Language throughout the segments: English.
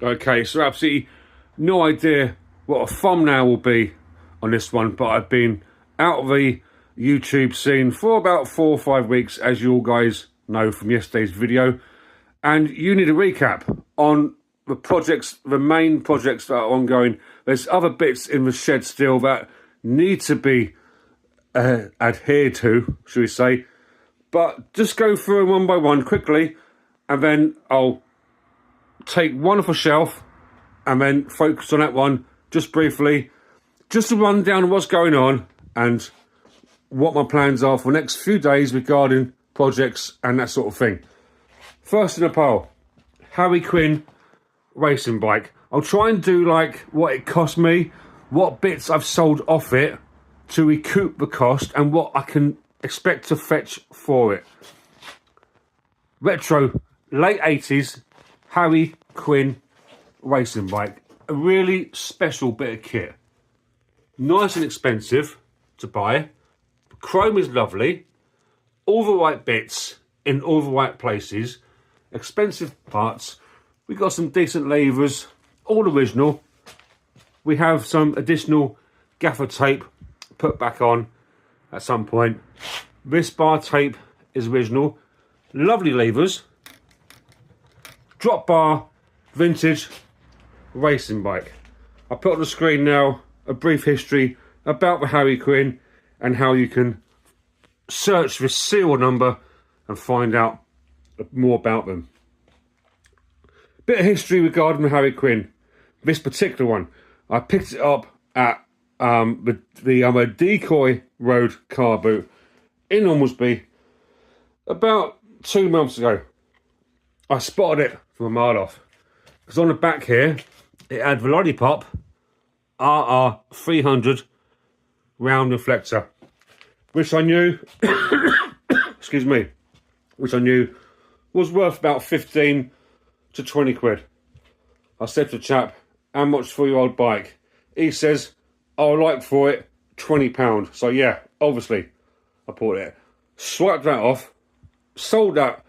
Okay, so absolutely no idea what a thumbnail will be on this one, but I've been out of the YouTube scene for about 4 or 5 weeks, as you all guys know from yesterday's video, and you need a recap on the projects, the main projects that are ongoing. There's other bits in the shed still that need to be adhered to, should we say, but just go through them one by one quickly, and then I'll take one off a shelf and then focus on that one just briefly, just to run down what's going on and what my plans are for the next few days regarding projects and that sort of thing. First in the pile, Harry Quinn racing bike. I'll try and do like what it cost me, what bits I've sold off it to recoup the cost, and what I can expect to fetch for it. Retro, late 80s, Harry Quinn racing bike. A really special bit of kit. Nice and expensive to buy. The chrome is lovely. All the right bits in all the right places. Expensive parts. We got some decent levers, all original. We have some additional gaffer tape put back on at some point. This bar tape is original. Lovely levers. Drop bar, vintage racing bike. I put on the screen now a brief history about the Harry Quinn and how you can search the serial number and find out more about them. Bit of history regarding the Harry Quinn. This particular one, I picked it up at the Decoy Road car boot in Ormsby about 2 months ago. I spotted it from a mile off, because on the back here it had the Lollipop RR300 round reflector, which I knew excuse me, which I knew was worth about 15 to 20 quid. I said to the chap, how much for your old bike? He says, I'll like for it £20. So yeah, obviously I bought it, swiped that off, sold that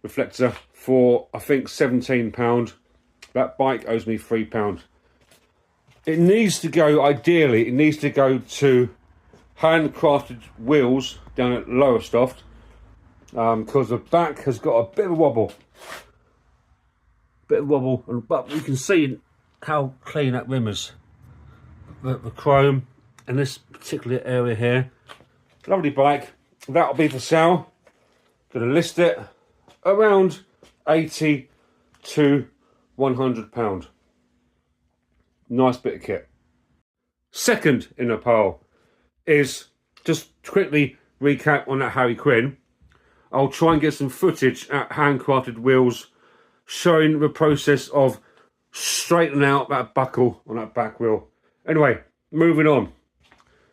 reflector for I think £17. That bike owes me £3. It needs to go, ideally, it needs to go to handcrafted wheels down at Lowestoft, because the back has got a bit of a wobble. But you can see how clean that rim is. The chrome in this particular area here. Lovely bike. That'll be for sale. Gonna list it around £80 to £100. Nice bit of kit. Second in the pile is, just quickly recap on that Harry Quinn. I'll try and get some footage at Handcrafted Wheels showing the process of straightening out that buckle on that back wheel. Anyway, moving on.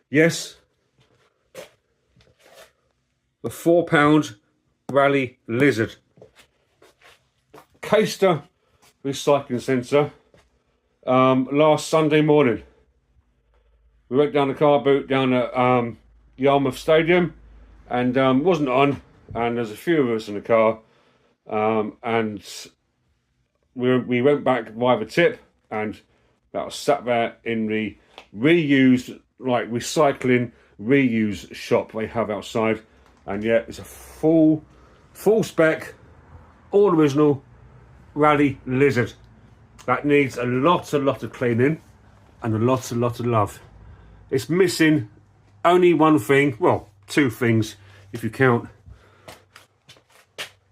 Yes, the £4 Rally Lizard. Caister Recycling Centre. Last Sunday morning, we went down the car boot down at Yarmouth Stadium, and wasn't on, and there's a few of us in the car, and we went back via the tip, and that was sat there in the reused, like recycling reuse shop they have outside, and yeah, it's a full spec, all original Rally Lizard. That needs a lot of cleaning and a lot of love. It's missing only one thing, well, two things if you count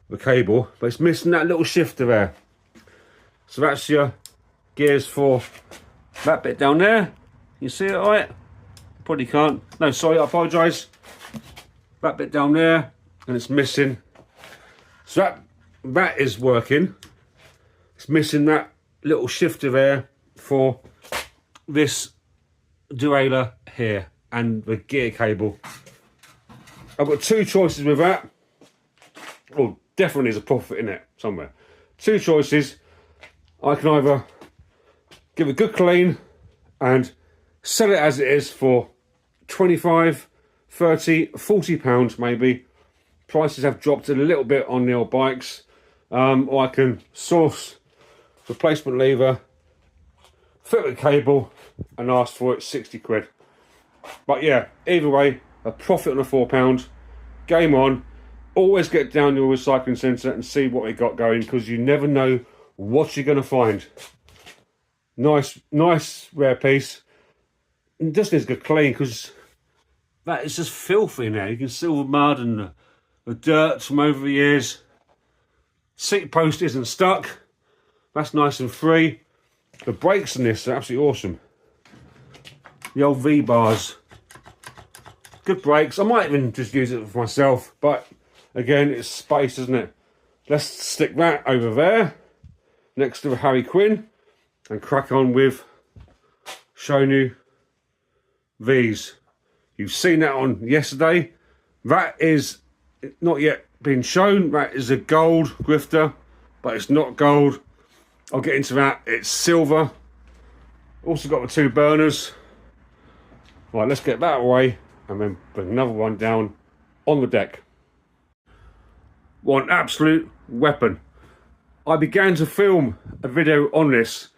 the cable, but it's missing that little shifter there. So that's your gears for that bit down there. You see it all right? Probably can't. No, sorry, I apologise. That bit down there, and it's missing. So that is working. It's missing that little shifter there for this derailleur here and the gear cable. I've got two choices with that. Well, definitely there's a profit in it somewhere. Two choices. I can either give a good clean and sell it as it is for 25, 30, 40 pounds maybe. Prices have dropped a little bit on the old bikes. Or I can source replacement lever, fit with cable, and asked for it 60 quid. But yeah, either way, a profit on a £4. Game on. Always get down to your recycling centre and see what they got going, because you never know what you're going to find. Nice rare piece. It just needs to get clean, because that is just filthy now. You can see all the mud and the dirt from over the years. Seat post isn't stuck. That's nice and free. The brakes in this are absolutely awesome. The old V-bars. Good brakes. I might even just use it for myself, but again, it's space, isn't it? Let's stick that over there next to the Harry Quinn and crack on with showing you these. You've seen that on yesterday. That is not yet been shown. That is a gold grifter, but it's not gold. I'll get into that. It's silver. Also got the 2 burners. Right, let's get that away and then bring another one down on the deck. One absolute weapon. I began to film a video on this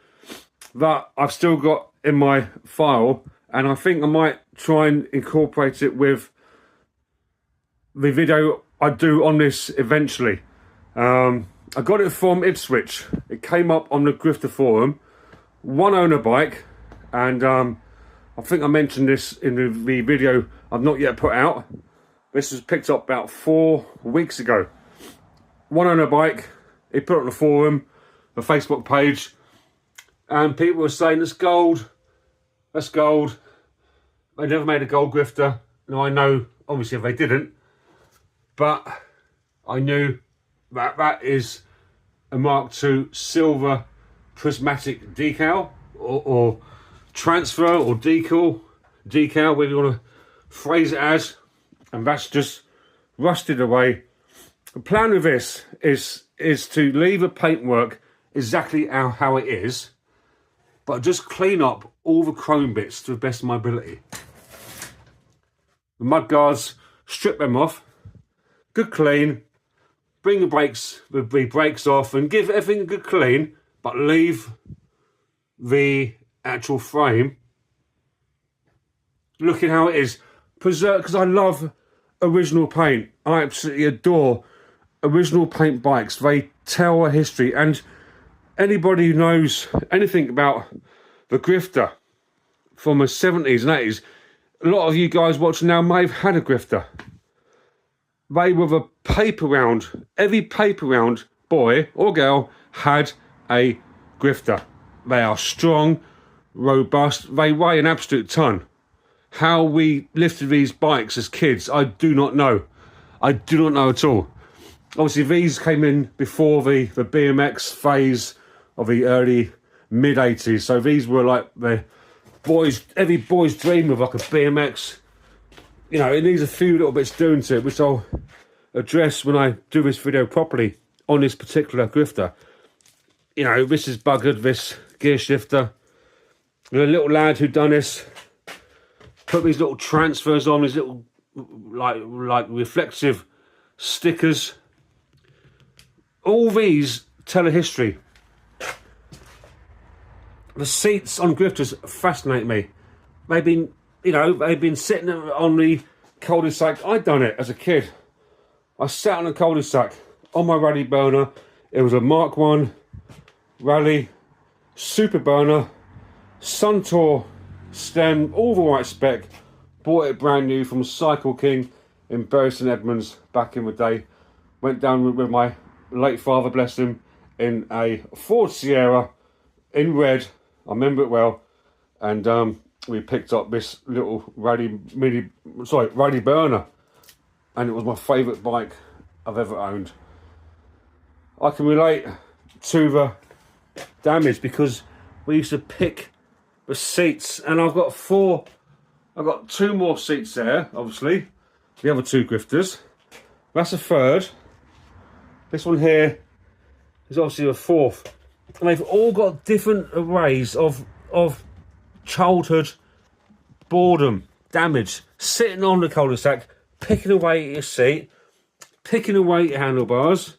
that I've still got in my file, and I think I might try and incorporate it with the video I do on this eventually. I got it from Ipswich. It came up on the Grifter forum. One owner bike, and I think I mentioned this in the video I've not yet put out. This was picked up about 4 weeks ago. One owner bike. He put it on the forum, the Facebook page, and people were saying it's gold. That's gold. They never made a gold grifter. Now I know, obviously, if they didn't, but I knew that that is a Mark II silver prismatic decal or transfer or decal, whatever you want to phrase it as, and that's just rusted away. The plan with this is to leave the paintwork exactly how it is, but just clean up all the chrome bits to the best of my ability. The mud guards, strip them off, good clean, bring the brakes off and give everything a good clean, but leave the actual frame looking how it is. Preserve, because I love original paint. I absolutely adore original paint bikes. They tell a history, and anybody who knows anything about the grifter from the 70s and 80s, a lot of you guys watching now may have had a grifter. They were the paper round. Every paper round boy or girl had a grifter. They are strong, robust. They weigh an absolute ton. How we lifted these bikes as kids, I do not know. I do not know at all. Obviously, these came in before the BMX phase of the early mid-80s. So these were like the boys, every boy's dream of like a BMX. You know, it needs a few little bits doing to it, which I'll address when I do this video properly on this particular grifter. You know, this is buggered, this gear shifter. The little lad who done this put these little transfers on, these little like reflective stickers. All these tell a history. The seats on grifters fascinate me. They've been sitting on the cul-de-sac. I done it as a kid. I sat on a cul-de-sac on my rally burner. It was a Mark I rally super burner, Suntour stem, all the right spec. Bought it brand new from Cycle King in Bury St Edmunds back in the day. Went down with my late father, bless him, in a Ford Sierra in red. I remember it well. And we picked up this little rally burner, and it was my favourite bike I've ever owned. I can relate to the damage because we used to pick the seats, and I've got 2 more seats there, obviously. The other 2 grifters. That's a 3rd. This one here is obviously a 4th. And they've all got different arrays of childhood boredom, damage, sitting on the cul-de-sac, picking away at your seat, picking away at your handlebars.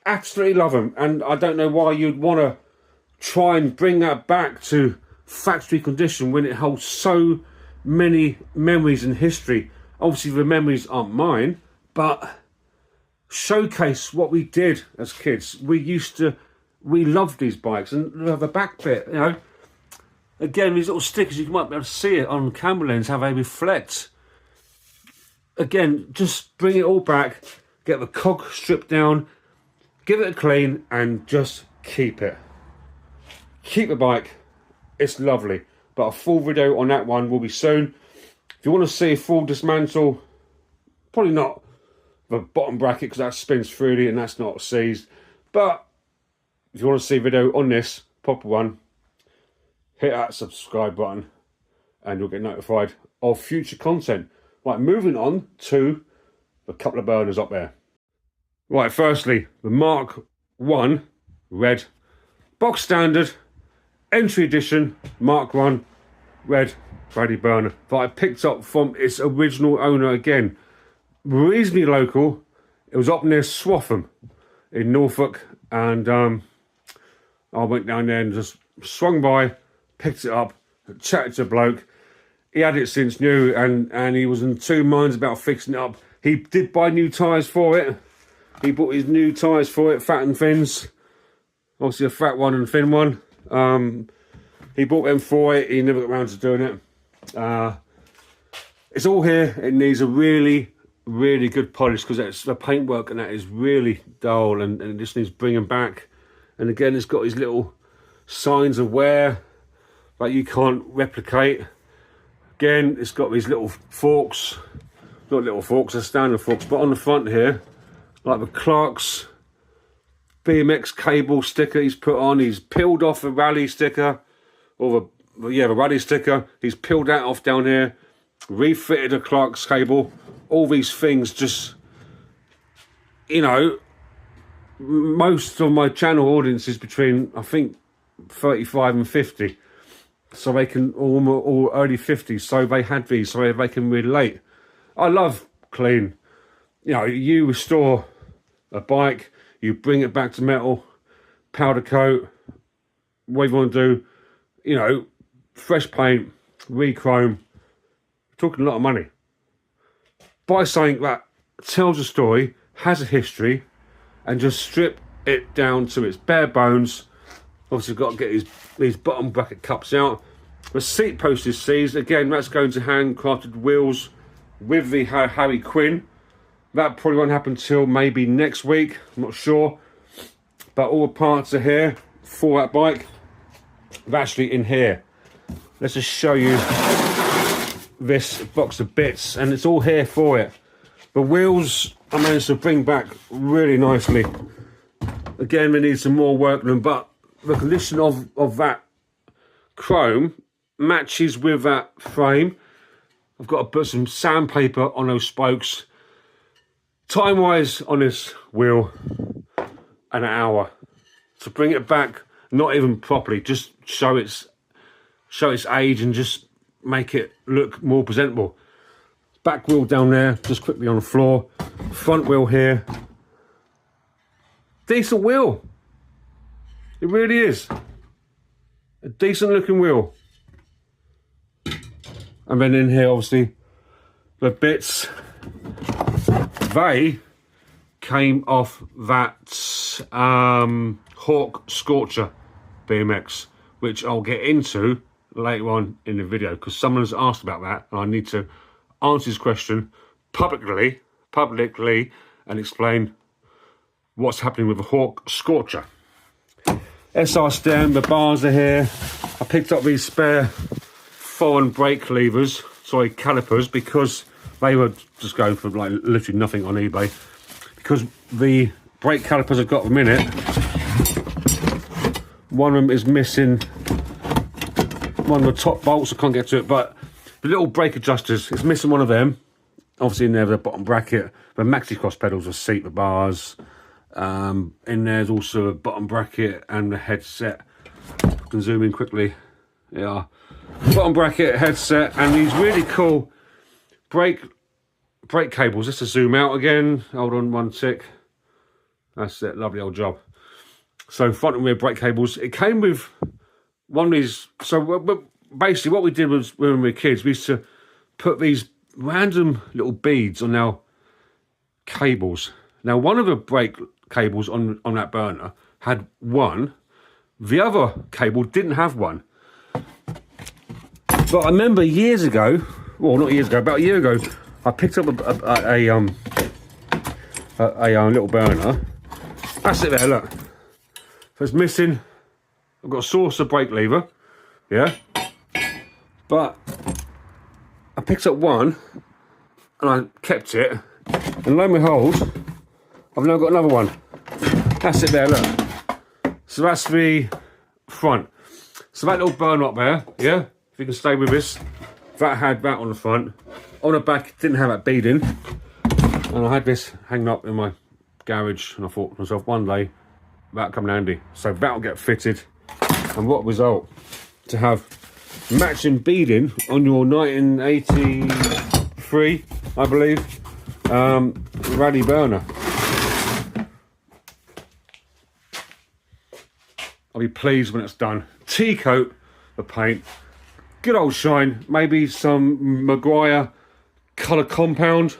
Absolutely love them, and I don't know why you'd want to try and bring that back to factory condition when it holds so many memories and history. Obviously the memories aren't mine, but showcase what we did as kids. We loved these bikes, and the back bit, you know, again, these little stickers, you might be able to see it on camera lens, how they reflect. Again, just bring it all back, get the cog stripped down, give it a clean, and just keep it. Keep the bike, it's lovely. But a full video on that one will be soon. If you want to see a full dismantle, probably not the bottom bracket because that spins freely and that's not seized. But if you want to see a video on this proper one, hit that subscribe button and you'll get notified of future content. Right, moving on to the couple of burners up there. Right, firstly, the Mark 1 red, box standard, entry edition, Mark 1 red Brady burner that I picked up from its original owner again. Reasonably local. It was up near Swaffham in Norfolk, and I went down there and just swung by, picked it up, chatted to a bloke. He had it since new, and he was in two minds about fixing it up. He did buy new tyres for it. He bought his new tyres for it, fat and fins. Obviously a fat one and thin one. He bought them for it. He never got around to doing it. It's all here. It needs a really, really good polish because the paintwork and that is really dull, and it just needs bringing back. And again, it's got these little signs of wear that you can't replicate. Again, it's got these little forks. Not little forks, they're standard forks, but on the front here, like the Clark's BMX cable sticker he's put on. He's peeled off the rally sticker, or the rally sticker. He's peeled that off down here, refitted a Clark's cable. All these things just, you know, most of my channel audience is between, I think, 35 and 50. So they can, or early 50s, so they had these, so they can relate. I love clean. You know, you restore a bike, you bring it back to metal, powder coat, what you want to do, you know, fresh paint, re-chrome. We're talking a lot of money. Buy something that tells a story, has a history, and just strip it down to its bare bones. Obviously, got to get these bottom bracket cups out. The seat post is seized. Again, that's going to handcrafted wheels with the Harry Quinn. That probably won't happen till maybe next week. I'm not sure. But all the parts are here for that bike. They're actually in here. Let's just show you this box of bits. And it's all here for it. The wheels I managed to bring back really nicely. Again, we need some more work on them, but the condition of that chrome matches with that frame. I've got to put some sandpaper on those spokes. Time wise on this wheel, an hour. To bring it back, not even properly, just show its age and just make it look more presentable. Back wheel down there, just quickly on the floor. Front wheel here. Decent wheel. It really is. A decent looking wheel. And then in here, obviously, the bits, they came off that Hawk Scorcher BMX, which I'll get into later on in the video, because someone has asked about that, and I need to answer his question publicly, and explain what's happening with the Hawk Scorcher. SR stem, the bars are here. I picked up these spare foreign brake calipers, because they were just going for like literally nothing on eBay. Because the brake calipers I've got at the minute, one of them is missing one of the top bolts. I can't get to it, but the little brake adjusters, it's missing one of them. Obviously in there, the bottom bracket, the maxi cross pedals will seat the bars. In there's also a bottom bracket and the headset. I can zoom in quickly. Yeah, bottom bracket, headset, and these really cool brake cables. Just to zoom out again. Hold on, one tick. That's it. Lovely old job. So front and rear brake cables. It came with one of these. So basically what we did was, when we were kids, we used to put these random little beads on our cables. Now, one of the brake cables on that burner had one. The other cable didn't have one. But I remember years ago, well, not years ago, about a year ago, I picked up a little burner. That's it there, look. So it's missing. I've got a saucer brake lever, yeah. But I picked up one and I kept it. And lo and behold, I've now got another one. That's it there, look. So that's the front. So that little burner up there, yeah, if you can stay with this, that had that on the front. On the back, didn't have that beading. And I had this hanging up in my garage, and I thought to myself, one day, that'll come in handy. So that'll get fitted. And what a result to have matching beading on your 1983, I believe, rally burner. I'll be pleased when it's done. T-coat the paint, good old shine, maybe some Maguire colour compound,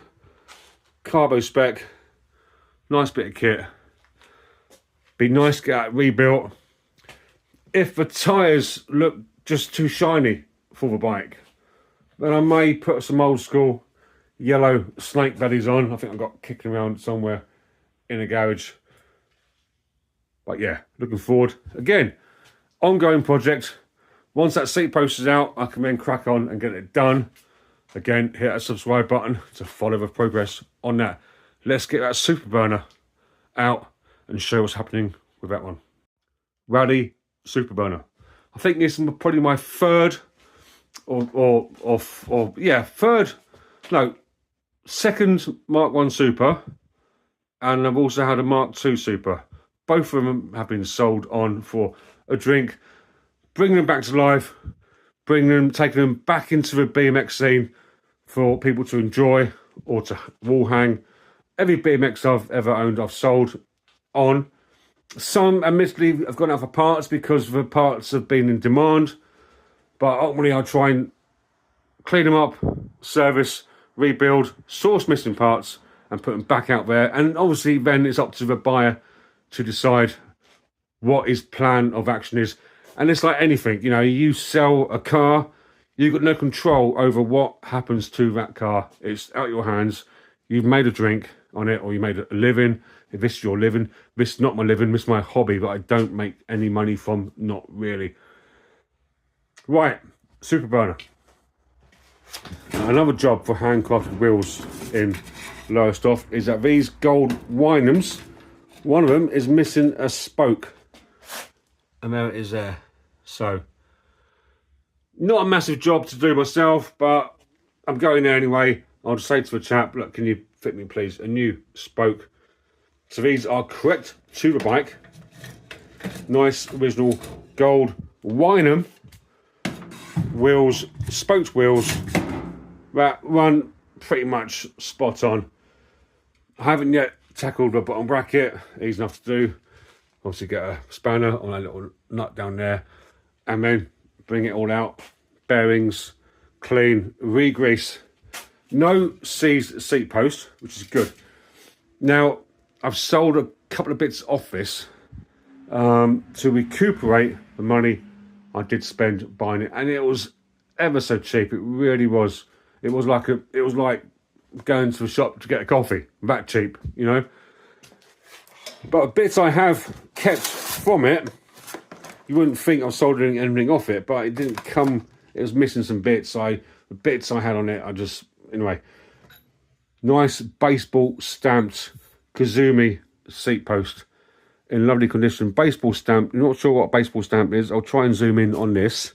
carbo spec, nice bit of kit. Be nice to get it rebuilt. If the tyres look just too shiny for the bike, then I may put some old school yellow snake buddies on. I think I've got kicking around somewhere in a garage. But yeah, looking forward. Again, ongoing project. Once that seat post is out, I can then crack on and get it done. Again, hit that subscribe button to follow the progress on that. Let's get that super burner out and show what's happening with that one. Rally super burner. I think this is probably my third second Mark 1 Super, and I've also had a Mark 2 Super. Both of them have been sold on for a drink, bringing them back to life, taking them back into the BMX scene for people to enjoy or to wall hang. Every BMX I've ever owned, I've sold on. Some, admittedly, have gone out for parts because the parts have been in demand, but ultimately I try and clean them up, service, rebuild, source missing parts, and put them back out there. And obviously then it's up to the buyer to decide what his plan of action is. And it's like anything, you know, you sell a car, you've got no control over what happens to that car. It's out of your hands. You've made a drink on it, or you made a living. If this is your living, this is not my living, this is my hobby, but I don't make any money from, not really. Right, super burner. Another job for handcrafted wheels in Lowestoft is that these gold Winehams, one of them is missing a spoke. And there it is there. So, not a massive job to do myself, but I'm going there anyway. I'll just say to the chap, look, can you fit me please a new spoke? So these are correct to the bike. Nice original gold Wineham wheels, spoked wheels that run pretty much spot on. I haven't yet tackled the bottom bracket, easy enough to do. Obviously get a spanner on a little nut down there and then bring it all out. Bearings, clean, re-grease. No seized seat post, which is good. Now, I've sold a couple of bits off this to recuperate the money I did spend buying it, and it was ever so cheap. It really was. It was like going to the shop to get a coffee. That cheap, you know. But the bits I have kept from it, you wouldn't think I've sold anything off it, but it didn't come. It was missing some bits. The bits I had on it, anyway. Nice baseball stamped Kazumi seat post in lovely condition. Baseball stamp. You're not sure what a baseball stamp is. I'll try and zoom in on this.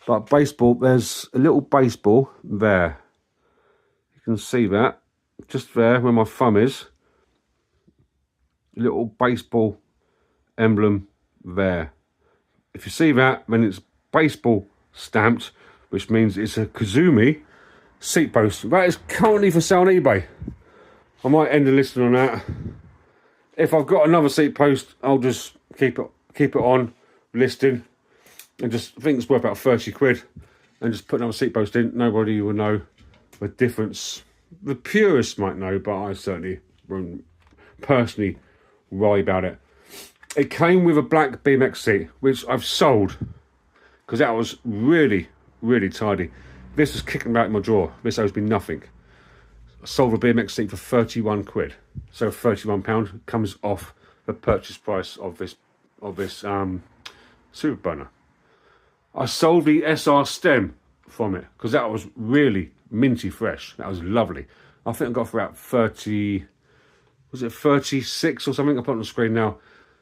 But baseball, there's a little baseball there. You can see that just there where my thumb is. Little baseball emblem there. If you see that, then it's baseball stamped, which means it's a Kazumi seat post. That is currently for sale on eBay. I might end the listing on that. If I've got another seat post, I'll just keep it on listing, and just I think it's worth about 30 quid, and just put another seat post in. Nobody will know the difference. The purists might know, but I certainly won't personally worry about it. It came with a black BMX seat, which I've sold because that was really, really tidy. This was kicking about in my drawer. This owes me nothing. I sold a BMX seat for 31 quid. So £31 comes off the purchase price of this Super Burner. I sold the SR stem from it because that was really minty fresh. That was lovely. I think I got for about 30, was it 36 or something? I'll put it on the screen now.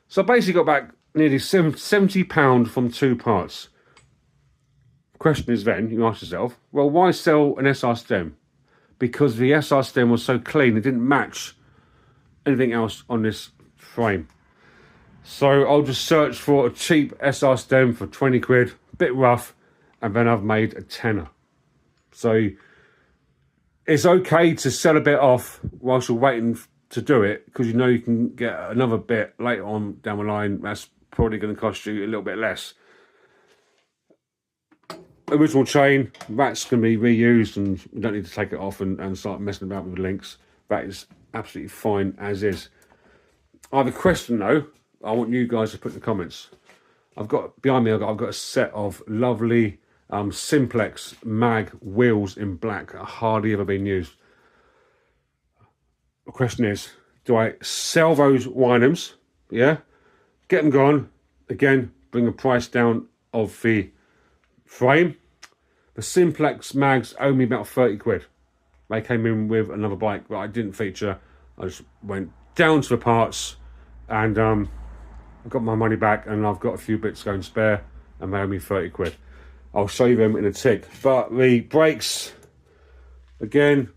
So I basically got back nearly £70 from 2 parts. Question is then, you ask yourself, well, why sell an SR stem? Because the SR stem was so clean, it didn't match anything else on this frame. So I'll just search for a cheap SR stem for 20 quid, a bit rough, and then I've made a tenner. So it's okay to sell a bit off whilst you're waiting to do it, because you know you can get another bit later on down the line that's probably going to cost you a little bit less. Original chain, that's going to be reused, and you don't need to take it off and start messing about with the links. That is absolutely fine as is. I have a question though, I want you guys to put in the comments. I've got, behind me, I've got a set of lovely Simplex mag wheels in black that have hardly ever been used. The question is, do I sell those Winehams? Yeah, get them gone. Again, bring the price down of the frame. The Simplex mags owe me about 30 quid. They came in with another bike that I didn't feature. I just went down to the parts and I got my money back, and I've got a few bits going spare, and they owe me 30 quid. I'll show you them in a tick. But the brakes, again,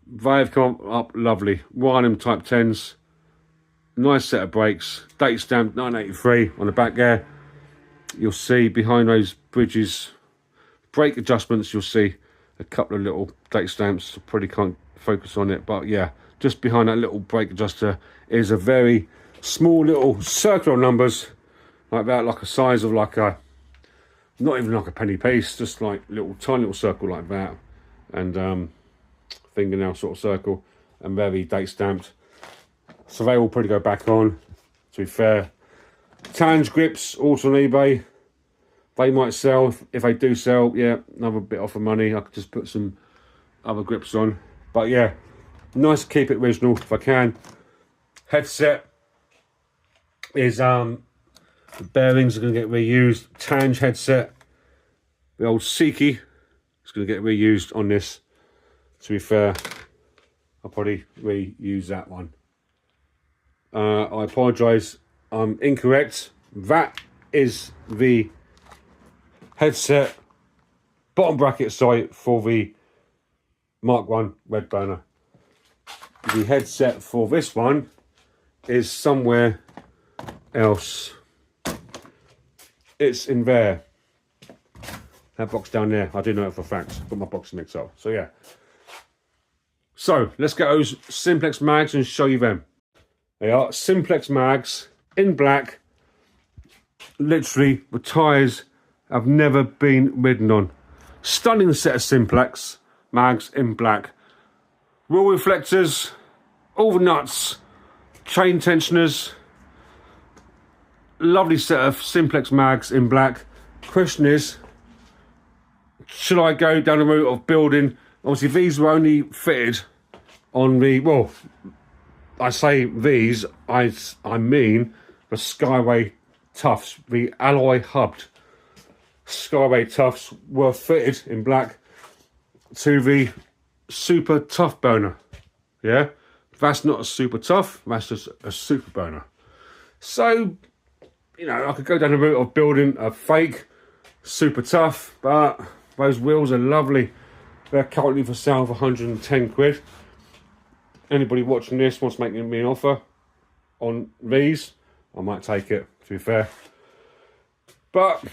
they have come up lovely. Wineham Type 10s. Nice set of brakes. Date stamped 1983 on the back there. You'll see behind those bridges, brake adjustments, you'll see a couple of little date stamps. I probably can't focus on it, but yeah, just behind that little brake adjuster is a very small little circle of numbers, like that, like a size of like a, not even like a penny piece, just like little tiny little circle like that, and fingernail sort of circle, and very date stamped. So they will probably go back on, to be fair. Tange grips, also on eBay. They might sell. If they do sell, yeah, another bit off of money. I could just put some other grips on. But yeah, nice to keep it original if I can. Headset is, the bearings are going to get reused. Tange headset. The old Seiki is going to get reused on this. To be fair, I'll probably reuse that one. I apologise, I'm incorrect. That is the headset, bottom bracket, sorry, for the Mark 1 red burner. The headset for this one is somewhere else. It's in there. That box down there, I do know it for a fact. Got my box mixed up. So yeah. So let's get those Simplex mags and show you them. They are Simplex mags in black. Literally, the tyres have never been ridden on. Stunning set of Simplex mags in black. Wheel reflectors, all the nuts, chain tensioners. Lovely set of Simplex mags in black. Question is, should I go down the route of building? Obviously, these were only fitted on the, well, I say these, I mean the Skyway Toughs, the alloy hubbed Skyway Toughs were fitted in black to the Super Tough burner. Yeah, that's not a Super Tough, that's just a Super burner. So, you know, I could go down the route of building a fake Super Tough, but those wheels are lovely. They're currently for sale for 110 quid. Anybody watching this wants to make me an offer on these, I might take it, to be fair. But in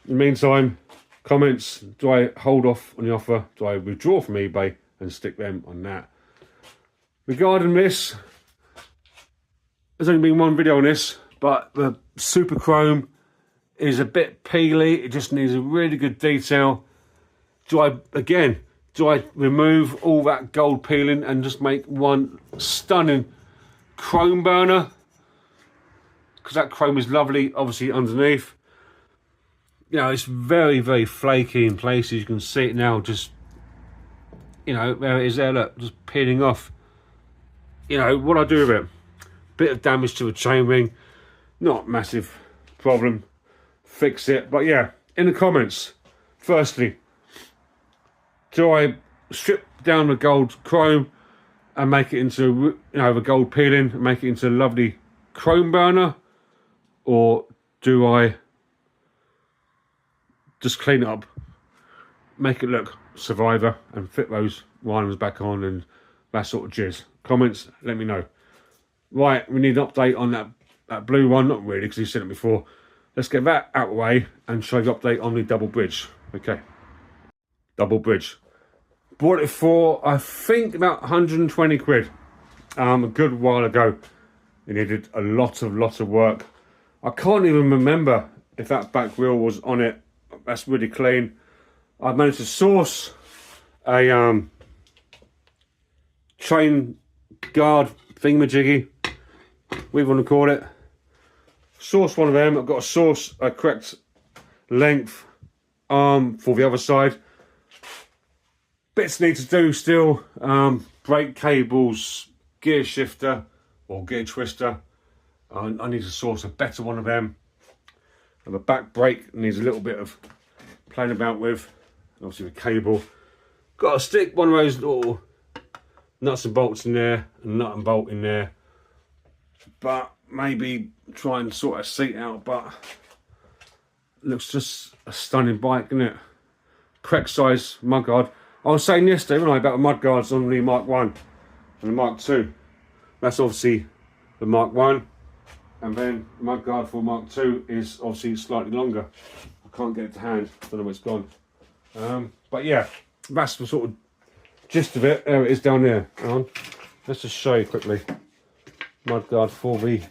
the meantime, comments, do I hold off on the offer? Do I withdraw from eBay and stick them on that? Regarding this, there's only been one video on this, but the Super Chrome is a bit peely. It just needs a really good detail. Do I remove all that gold peeling and just make one stunning chrome burner? Because that chrome is lovely, obviously, underneath. You know, it's very, very flaky in places. You can see it now, just, you know, there it is there, look, just peeling off. You know, what I do with it? Bit of damage to the chainring, not massive problem. Fix it. But yeah, in the comments, firstly, do I strip down the gold chrome and make it into, you know, the gold peeling and make it into a lovely chrome burner? Or do I just clean it up, make it look Survivor and fit those winders back on and that sort of jizz? Comments, let me know. Right, we need an update on that blue one. Not really, because you've seen it before. Let's get that out of the way and show you the update on the double bridge. Okay, double bridge. Bought it for, I think, about 120 quid. A good while ago. It needed a lot of work. I can't even remember if that back wheel was on it. That's really clean. I managed to source a train guard thingamajiggy, we want to call it. Source one of them. I've got to source a correct length arm for the other side. Bits need to do still. Brake cables, gear shifter or gear twister. I need to source a better one of them. And the back brake needs a little bit of playing about with. Obviously the cable. Got to stick one of those little nuts and bolts in there, and nut and bolt in there. But maybe try and sort a seat out. But it looks just a stunning bike, isn't it? Correct size mudguard. I was saying yesterday, wasn't I, about the mudguards on the Mark 1 and the Mark 2. That's obviously the Mark 1. And then the mudguard for Mark 2 is obviously slightly longer. I can't get it to hand. I don't know where it's gone. But yeah, that's the sort of gist of it. There it is down there. Hang on. Let's just show you quickly. Mudguard for the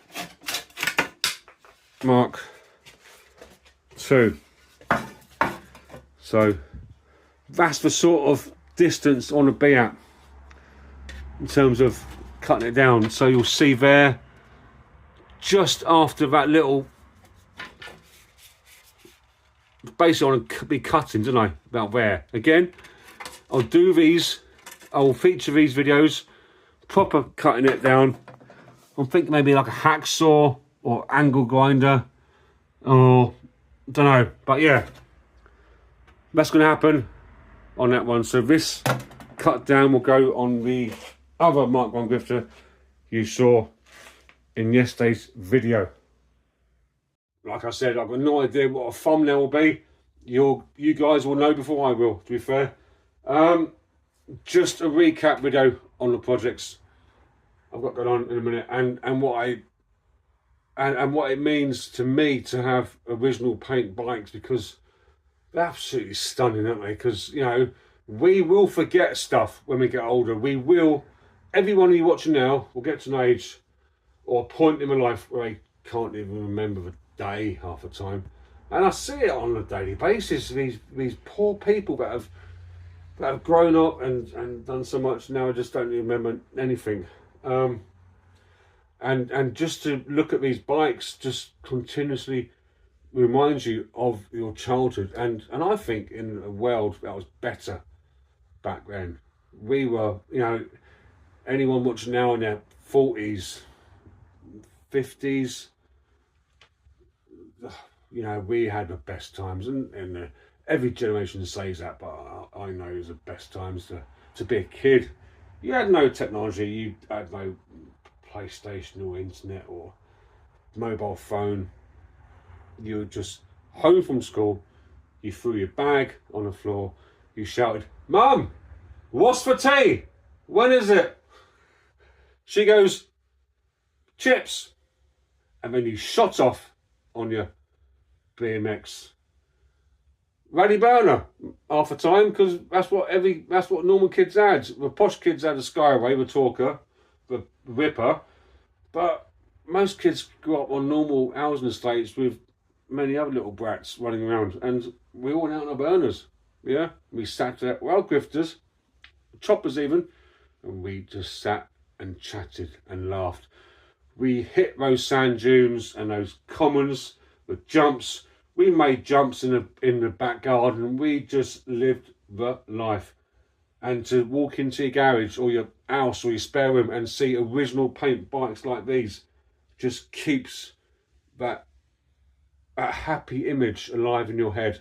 Mark 2. So that's the sort of distance on a be at in terms of cutting it down. So you'll see there, just after that little, basically I want to be cutting, don't I, about there. Again, I'll do these, I'll feature these videos, proper cutting it down. I'm thinking maybe like a hacksaw or angle grinder, or don't know, but yeah, that's going to happen on that one. So this cut down will go on the other Mark 1 grifter you saw in yesterday's video. Like I said, I've got no idea what a thumbnail will be. You guys will know before I will, to be fair. Just a recap video on the projects I've got going on in a minute, and what it means to me to have original paint bikes, because they're absolutely stunning, aren't they? Because, you know, we will forget stuff when we get older. We will. Everyone of you watching now will get to an age or a point in my life where I can't even remember the day half the time. And I see it on a daily basis. These poor people that have grown up and done so much now, I just don't remember anything. And just to look at these bikes just continuously reminds you of your childhood. And I think in a world that was better back then. We were, you know, anyone watching now in their 40s, 50s, you know, we had the best times, and every generation says that, but I know it was the best times to be a kid. You had no technology, you had no PlayStation or internet or mobile phone. You were just home from school, you threw your bag on the floor, you shouted, "Mum, what's for tea? When is it?" She goes, "Chips." And then you shot off on your BMX rally burner half the time, because that's what normal kids had. The posh kids had a Skyway, the Talker, the Ripper, but most kids grew up on normal housing estates with many other little brats running around, and we all went out on our burners. Yeah, we sat there, well, grifters, choppers even, and we just sat and chatted and laughed. We hit those sand dunes and those commons with jumps. We made jumps in the back garden. We just lived the life. And to walk into your garage or your house or your spare room and see original paint bikes like these just keeps that happy image alive in your head.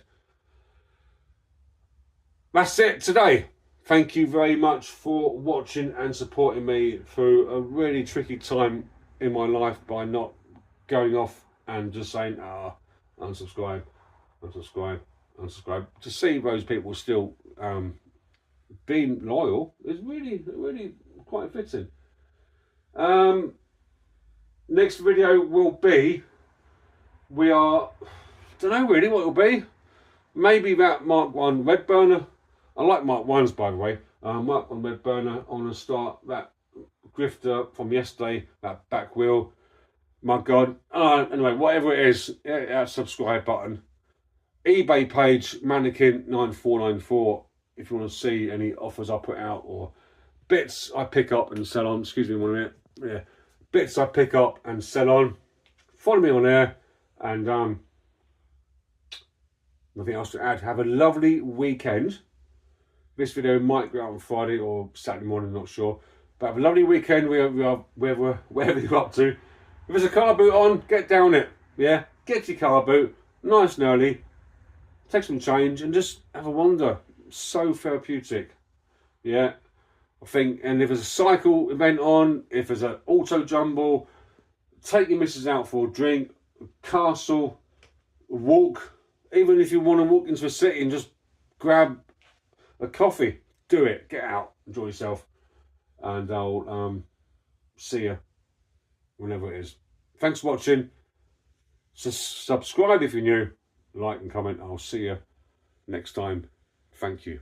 That's it today. Thank you very much for watching and supporting me through a really tricky time in my life by not going off and just saying, unsubscribe, unsubscribe, unsubscribe. To see those people still being loyal is really quite fitting. Next video will be, don't know really what it'll be. Maybe that Mark 1 red burner. I like Mark 1's, by the way. Mark 1 red burner. I want to start that grifter from yesterday, that back wheel. My God. Anyway, whatever it is, hit that subscribe button. eBay page, mannequin 9494. If you want to see any offers I put out or bits I pick up and sell on. Excuse me 1 minute. Yeah, bits I pick up and sell on. Follow me on there, and nothing else to add. Have a lovely weekend. This video might go out on Friday or Saturday morning, not sure. But have a lovely weekend wherever you're up to. If there's a car boot on, get down it. Yeah, get your car boot, nice and early. Take some change and just have a wander. So therapeutic. Yeah, I think. And if there's a cycle event on, if there's an auto jumble, take your missus out for a drink, a castle, a walk. Even if you want to walk into a city and just grab a coffee, do it. Get out, enjoy yourself, and I'll see you whenever it is. Thanks for watching. Subscribe if you're new, like and comment. I'll see you next time. Thank you.